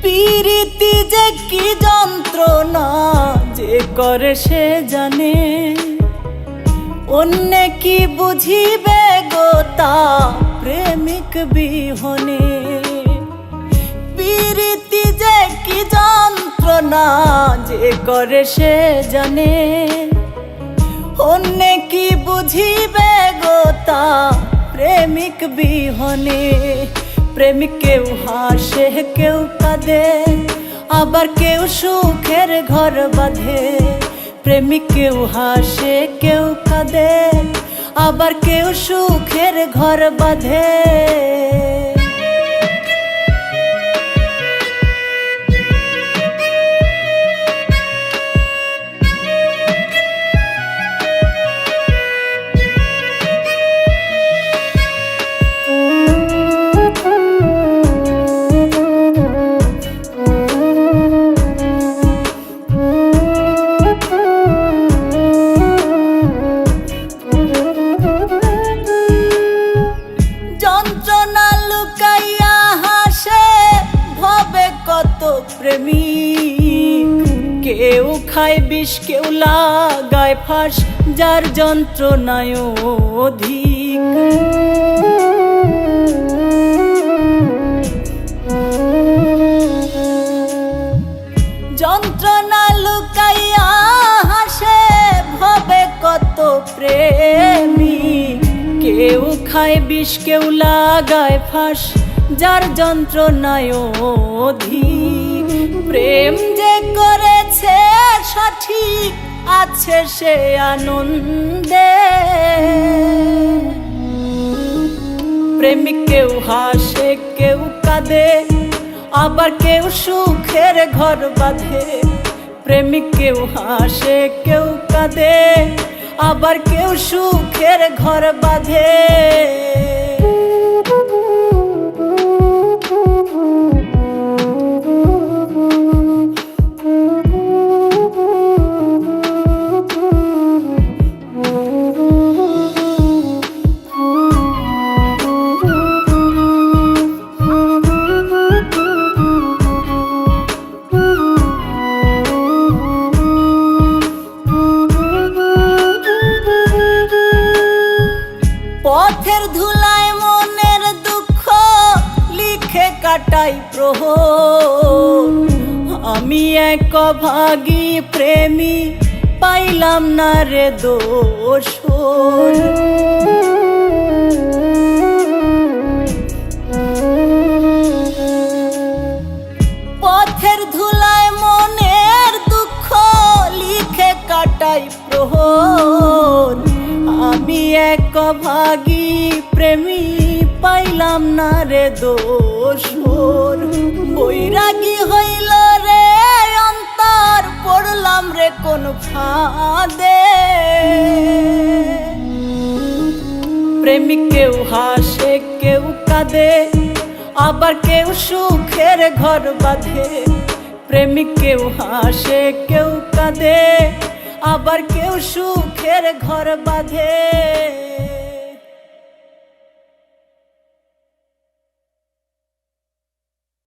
প্রীতি যে কি যন্ত্রণা যে করে সে জানে, অন্য কি বুঝিবে গো তা প্রেমিক বিহনে। প্রীতি যে কি যন্ত্রণা যে করে সে জানে, অন্য কি বুঝিবে গো তা প্রেমিক বিহনে। প্রেমিক কেউ হাসে কেউ কাঁদে, আবার কেউ সুখের ঘর বাঁধে। প্রেমিক কেউ হাসে কেউ কাঁদে, আবার কেউ সুখের ঘর বাঁধে। প্রেমিক কেউ খায় বিষ কেউ লাগায় ফাঁস, যার যন্ত্রণায় অধিক। যন্ত্রণা লুকাইয়া হাসে ভবে কত প্রেমিক, কেউ খায় বিষ কেউ লাগায় ফাঁস, যার যন্ত্রণায় অধিক। প্রেম যে করেছে সঠিক আছে সে আনন্দে। প্রেমিক কেউ হাসে কেউ কাঁদে, আবার কেউ সুখের ঘর বাঁধে। প্রেমিক কেউ হাসে কেউ কাঁদে, আবার কেউ সুখের ঘর বাঁধে। পথের ধুলায় মনের দুঃখ লিখে কাটাই প্রহর। আমি এক অভাগী প্রেমী পাইলাম না রে দোসর। পথের ধুলায় মনের দুঃখ লিখে কাটাই প্রহর। আমি এক অভাগী প্রেমী পাইলাম না রে দোসর। বৈরাগী হইল রে অন্তর পড়লাম রে কোন ফাঁদে। প্রেমিক কেউ হাসে কেউ কাঁদে, আবার কেউ সুখের ঘর বাঁধে। প্রেমিক কেউ হাসে কেউ কাঁদে, আবার কেউ সুখের ঘর বাঁধে।